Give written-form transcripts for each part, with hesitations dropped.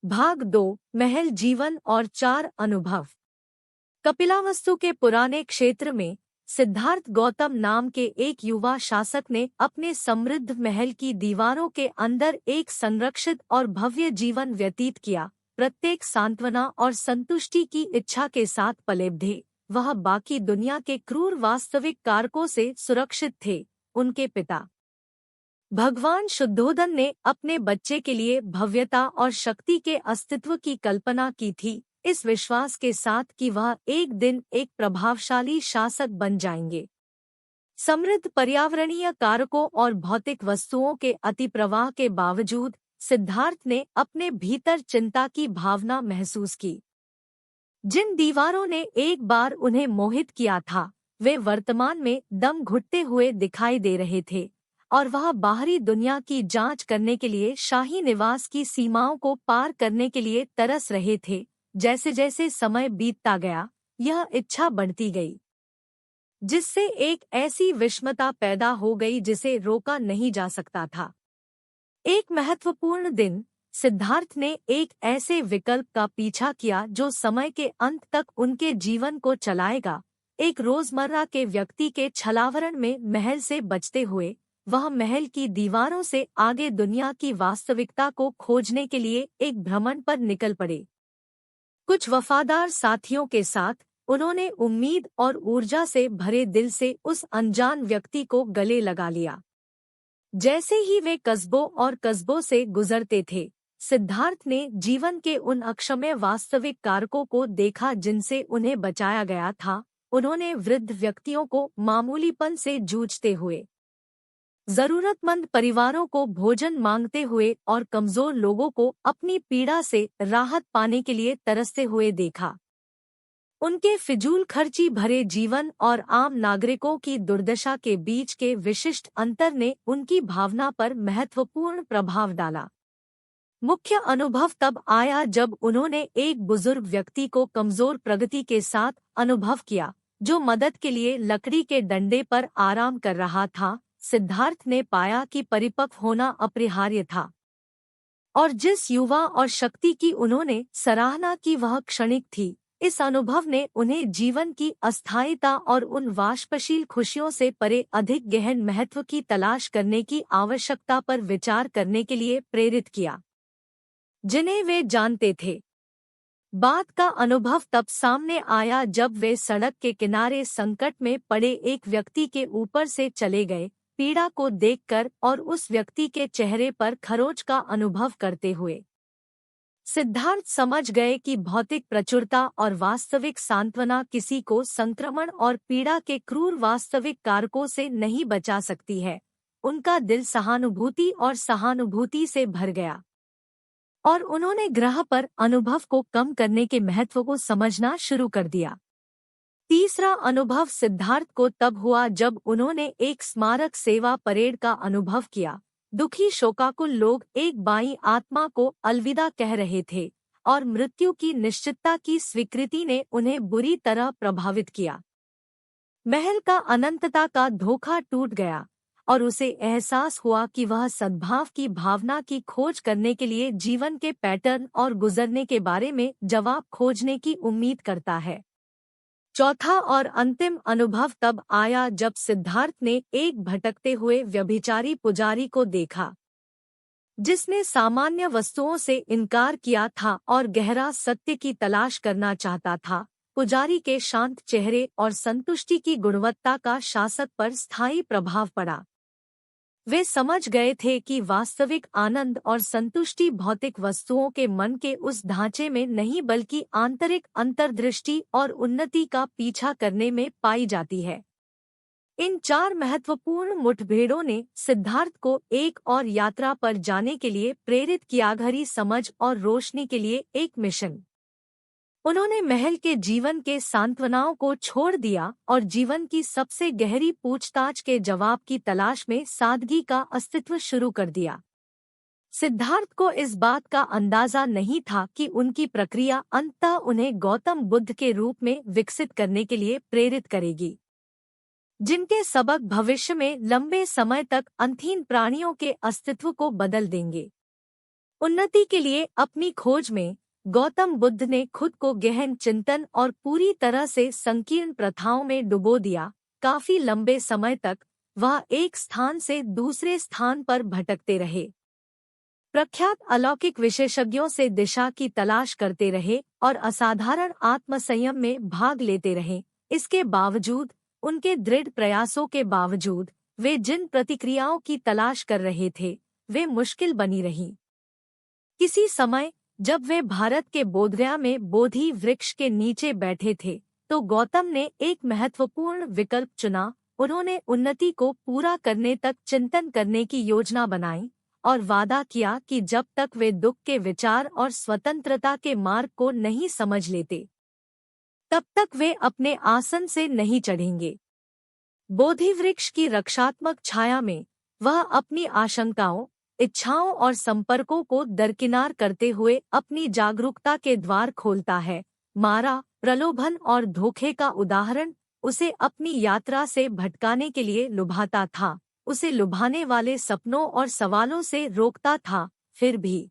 भाग 2 महल जीवन और 4 अनुभव। कपिलावस्तु के पुराने क्षेत्र में सिद्धार्थ गौतम नाम के एक युवा शासक ने अपने समृद्ध महल की दीवारों के अंदर एक संरक्षित और भव्य जीवन व्यतीत किया। प्रत्येक सांत्वना और संतुष्टि की इच्छा के साथ पले बढ़े, वह बाकी दुनिया के क्रूर वास्तविक कारकों से सुरक्षित थे। उनके पिता भगवान शुद्धोदन ने अपने बच्चे के लिए भव्यता और शक्ति के अस्तित्व की कल्पना की थी, इस विश्वास के साथ कि वह एक दिन एक प्रभावशाली शासक बन जाएंगे। समृद्ध पर्यावरणीय कारकों और भौतिक वस्तुओं के अतिप्रवाह के बावजूद सिद्धार्थ ने अपने भीतर चिंता की भावना महसूस की। जिन दीवारों ने एक बार उन्हें मोहित किया था, वे वर्तमान में दम घुटते हुए दिखाई दे रहे थे और वह बाहरी दुनिया की जांच करने के लिए शाही निवास की सीमाओं को पार करने के लिए तरस रहे थे। जैसे जैसे समय बीतता गया, यह इच्छा बढ़ती गई, जिससे एक ऐसी विषमता पैदा हो गई जिसे रोका नहीं जा सकता था। एक महत्वपूर्ण दिन सिद्धार्थ ने एक ऐसे विकल्प का पीछा किया जो समय के अंत तक उनके जीवन को चलाएगा। एक रोजमर्रा के व्यक्ति के छलावरण में महल से बचते हुए वह महल की दीवारों से आगे दुनिया की वास्तविकता को खोजने के लिए एक भ्रमण पर निकल पड़े। कुछ वफादार साथियों के साथ उन्होंने उम्मीद और ऊर्जा से भरे दिल से उस अनजान व्यक्ति को गले लगा लिया। जैसे ही वे कस्बों और कस्बों से गुजरते थे, सिद्धार्थ ने जीवन के उन अक्षम्य वास्तविक कारकों को देखा जिनसे उन्हें बचाया गया था। उन्होंने वृद्ध व्यक्तियों को मामूलीपन से जूझते हुए, जरूरतमंद परिवारों को भोजन मांगते हुए और कमजोर लोगों को अपनी पीड़ा से राहत पाने के लिए तरसते हुए देखा। उनके फिजूल खर्ची भरे जीवन और आम नागरिकों की दुर्दशा के बीच के विशिष्ट अंतर ने उनकी भावना पर महत्वपूर्ण प्रभाव डाला। मुख्य अनुभव तब आया जब उन्होंने एक बुजुर्ग व्यक्ति को कमजोर प्रगति के साथ अनुभव किया, जो मदद के लिए लकड़ी के डंडे पर आराम कर रहा था। सिद्धार्थ ने पाया कि परिपक्व होना अपरिहार्य था, और जिस युवा और शक्ति की उन्होंने सराहना की वह क्षणिक थी। इस अनुभव ने उन्हें जीवन की अस्थायीता और उन वाष्पशील खुशियों से परे अधिक गहन महत्व की तलाश करने की आवश्यकता पर विचार करने के लिए प्रेरित किया, जिन्हें वे जानते थे। बात का अनुभव तब सामने आया जब वे सड़क के किनारे संकट में पड़े एक व्यक्ति के ऊपर से चले गए, पीड़ा को देखकर और उस व्यक्ति के चेहरे पर खरोंच का अनुभव करते हुए। सिद्धार्थ समझ गए कि भौतिक प्रचुरता और वास्तविक सांत्वना किसी को संक्रमण और पीड़ा के क्रूर वास्तविक कारकों से नहीं बचा सकती है। उनका दिल सहानुभूति और सहानुभूति से भर गया, और उन्होंने ग्रह पर अनुभव को कम करने के महत्व को समझना शुरू कर दिया। तीसरा अनुभव सिद्धार्थ को तब हुआ जब उन्होंने एक स्मारक सेवा परेड का अनुभव किया। दुखी शोकाकुल लोग एक बाई आत्मा को अलविदा कह रहे थे, और मृत्यु की निश्चितता की स्वीकृति ने उन्हें बुरी तरह प्रभावित किया। महल का अनंतता का धोखा टूट गया, और उसे एहसास हुआ कि वह सद्भाव की भावना की खोज करने के लिए जीवन के पैटर्न और गुजरने के बारे में जवाब खोजने की उम्मीद करता है। चौथा और अंतिम अनुभव तब आया जब सिद्धार्थ ने एक भटकते हुए व्यभिचारी पुजारी को देखा, जिसने सामान्य वस्तुओं से इनकार किया था और गहरा सत्य की तलाश करना चाहता था। पुजारी के शांत चेहरे और संतुष्टि की गुणवत्ता का शासक पर स्थायी प्रभाव पड़ा। वे समझ गए थे कि वास्तविक आनंद और संतुष्टि भौतिक वस्तुओं के मन के उस ढांचे में नहीं बल्कि आंतरिक अंतर्दृष्टि और उन्नति का पीछा करने में पाई जाती है। इन 4 महत्वपूर्ण मुठभेड़ों ने सिद्धार्थ को एक और यात्रा पर जाने के लिए प्रेरित किया, गहरी समझ और रोशनी के लिए एक मिशन। उन्होंने महल के जीवन के सांत्वनाओं को छोड़ दिया और जीवन की सबसे गहरी पूछताछ के जवाब की तलाश में सादगी का अस्तित्व शुरू कर दिया। सिद्धार्थ को इस बात का अंदाजा नहीं था कि उनकी प्रक्रिया अंततः उन्हें गौतम बुद्ध के रूप में विकसित करने के लिए प्रेरित करेगी, जिनके सबक भविष्य में लंबे समय तक अंतहीन प्राणियों के अस्तित्व को बदल देंगे। उन्नति के लिए अपनी खोज में गौतम बुद्ध ने खुद को गहन चिंतन और पूरी तरह से संकीर्ण प्रथाओं में डुबो दिया। काफी लंबे समय तक वह एक स्थान से दूसरे स्थान पर भटकते रहे, प्रख्यात अलौकिक विशेषज्ञों से दिशा की तलाश करते रहे और असाधारण आत्मसंयम में भाग लेते रहे। इसके बावजूद, उनके दृढ़ प्रयासों के बावजूद, वे जिन प्रतिक्रियाओं की तलाश कर रहे थे, वे मुश्किल बनी रहीं। किसी समय जब वे भारत के बोधगया में बोधि वृक्ष के नीचे बैठे थे, तो गौतम ने एक महत्वपूर्ण विकल्प चुना। उन्होंने उन्नति को पूरा करने तक चिंतन करने की योजना बनाई और वादा किया कि जब तक वे दुख के विचार और स्वतंत्रता के मार्ग को नहीं समझ लेते, तब तक वे अपने आसन से नहीं चढ़ेंगे। बोधि वृक्ष की रक्षात्मक छाया में वह अपनी आशंकाओं, इच्छाओं और संपर्कों को दरकिनार करते हुए अपनी जागरूकता के द्वार खोलता है। मारा, प्रलोभन और धोखे का उदाहरण उसे अपनी यात्रा से भटकाने के लिए लुभाता था, उसे लुभाने वाले सपनों और सवालों से रोकता था। फिर भी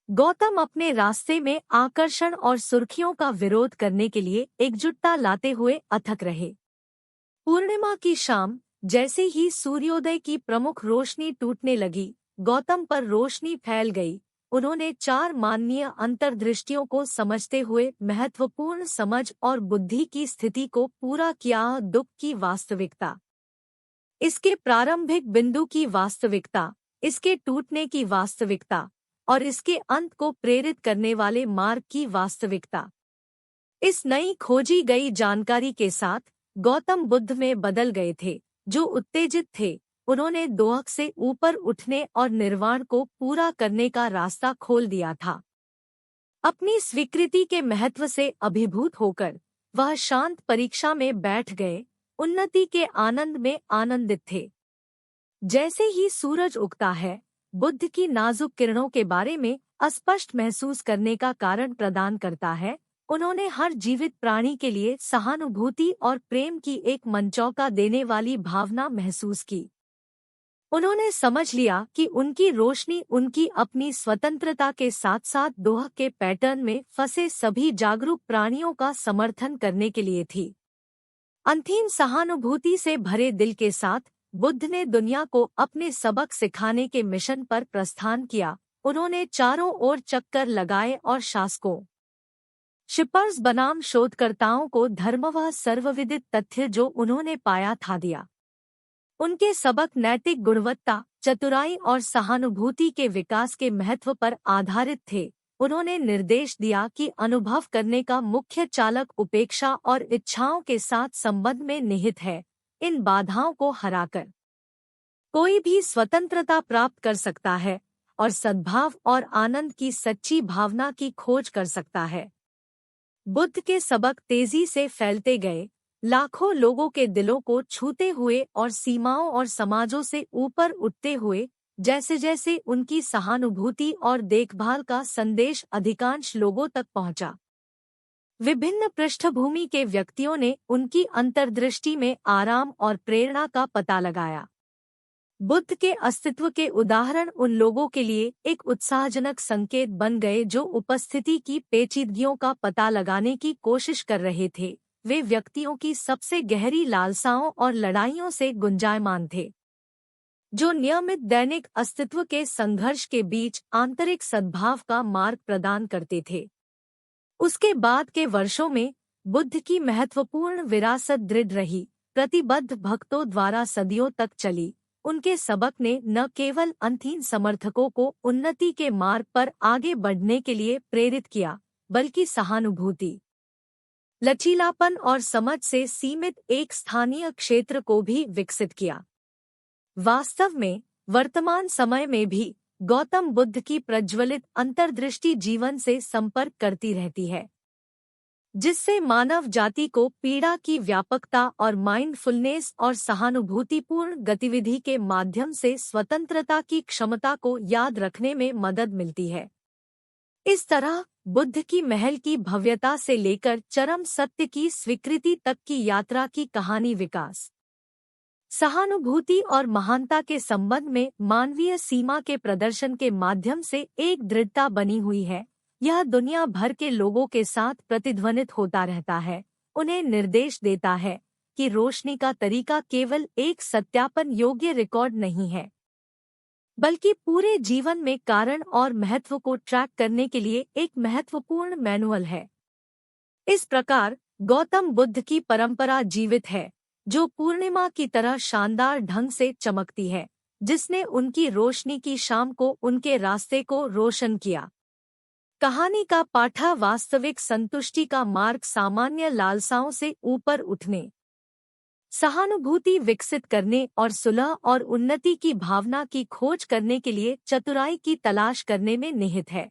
गौतम अपने रास्ते में आकर्षण और सुर्खियों का विरोध करने के लिए एकजुटता लाते हुए अथक रहे। पूर्णिमा की शाम जैसे ही सूर्योदय की प्रमुख रोशनी टूटने लगी, गौतम पर रोशनी फैल गई। उन्होंने चार माननीय अंतर्दृष्टियों को समझते हुए महत्वपूर्ण समझ और बुद्धि की स्थिति को पूरा किया। दुख की वास्तविकता, इसके प्रारंभिक बिंदु की वास्तविकता, इसके टूटने की वास्तविकता और इसके अंत को प्रेरित करने वाले मार्ग की वास्तविकता। इस नई खोजी गई जानकारी के साथ गौतम बुद्ध में बदल गए थे, जो उत्तेजित थे। उन्होंने दोहक से ऊपर उठने और निर्वाण को पूरा करने का रास्ता खोल दिया था। अपनी स्वीकृति के महत्व से अभिभूत होकर वह शांत परीक्षा में बैठ गए, उन्नति के आनंद में आनंदित थे। जैसे ही सूरज उगता है, बुद्ध की नाजुक किरणों के बारे में अस्पष्ट महसूस करने का कारण प्रदान करता है। उन्होंने हर जीवित प्राणी के लिए सहानुभूति और प्रेम की एक मंचौका देने वाली भावना महसूस की। उन्होंने समझ लिया कि उनकी रोशनी उनकी अपनी स्वतंत्रता के साथ साथ दोहक के पैटर्न में फंसे सभी जागरूक प्राणियों का समर्थन करने के लिए थी। अंतिम सहानुभूति से भरे दिल के साथ बुद्ध ने दुनिया को अपने सबक सिखाने के मिशन पर प्रस्थान किया। उन्होंने चारों ओर चक्कर लगाए और शासकों, शिपर्स बनाम शोधकर्ताओं को धर्म व सर्वविदित तथ्य जो उन्होंने पाया था दिया। उनके सबक नैतिक गुणवत्ता, चतुराई और सहानुभूति के विकास के महत्व पर आधारित थे। उन्होंने निर्देश दिया कि अनुभव करने का मुख्य चालक उपेक्षा और इच्छाओं के साथ संबंध में निहित है। इन बाधाओं को हराकर कोई भी स्वतंत्रता प्राप्त कर सकता है और सद्भाव और आनंद की सच्ची भावना की खोज कर सकता है। बुद्ध के सबक तेजी से फैलते गए, लाखों लोगों के दिलों को छूते हुए और सीमाओं और समाजों से ऊपर उठते हुए। जैसे जैसे उनकी सहानुभूति और देखभाल का संदेश अधिकांश लोगों तक पहुंचा, विभिन्न पृष्ठभूमि के व्यक्तियों ने उनकी अंतर्दृष्टि में आराम और प्रेरणा का पता लगाया। बुद्ध के अस्तित्व के उदाहरण उन लोगों के लिए एक उत्साहजनक संकेत बन गए जो उपस्थिति की पेचीदगियों का पता लगाने की कोशिश कर रहे थे। वे व्यक्तियों की सबसे गहरी लालसाओं और लड़ाइयों से गुंजायमान थे, जो नियमित दैनिक अस्तित्व के संघर्ष के बीच आंतरिक सद्भाव का मार्ग प्रदान करते थे। उसके बाद के वर्षों में बुद्ध की महत्वपूर्ण विरासत दृढ़ रही, प्रतिबद्ध भक्तों द्वारा सदियों तक चली। उनके सबक ने न केवल अंतिम समर्थकों को उन्नति के मार्ग पर आगे बढ़ने के लिए प्रेरित किया, बल्कि सहानुभूति, लचीलापन और समझ से सीमित एक स्थानीय क्षेत्र को भी विकसित किया। वास्तव में वर्तमान समय में भी गौतम बुद्ध की प्रज्वलित अंतर्दृष्टि जीवन से संपर्क करती रहती है, जिससे मानव जाति को पीड़ा की व्यापकता और माइंडफुलनेस और सहानुभूतिपूर्ण गतिविधि के माध्यम से स्वतंत्रता की क्षमता को याद रखने में मदद मिलती है। इस तरह बुद्ध की महल की भव्यता से लेकर चरम सत्य की स्वीकृति तक की यात्रा की कहानी विकास, सहानुभूति और महानता के संबंध में मानवीय सीमा के प्रदर्शन के माध्यम से एक दृढ़ता बनी हुई है। यह दुनिया भर के लोगों के साथ प्रतिध्वनित होता रहता है, उन्हें निर्देश देता है कि रोशनी का तरीका केवल एक सत्यापन योग्य रिकॉर्ड नहीं है, बल्कि पूरे जीवन में कारण और महत्व को ट्रैक करने के लिए एक महत्वपूर्ण मैनुअल है। इस प्रकार गौतम बुद्ध की परंपरा जीवित है, जो पूर्णिमा की तरह शानदार ढंग से चमकती है, जिसने उनकी रोशनी की शाम को उनके रास्ते को रोशन किया। कहानी का पाठा वास्तविक संतुष्टि का मार्ग सामान्य लालसाओं से ऊपर उठने, सहानुभूति विकसित करने और सुलह और उन्नति की भावना की खोज करने के लिए चतुराई की तलाश करने में निहित है।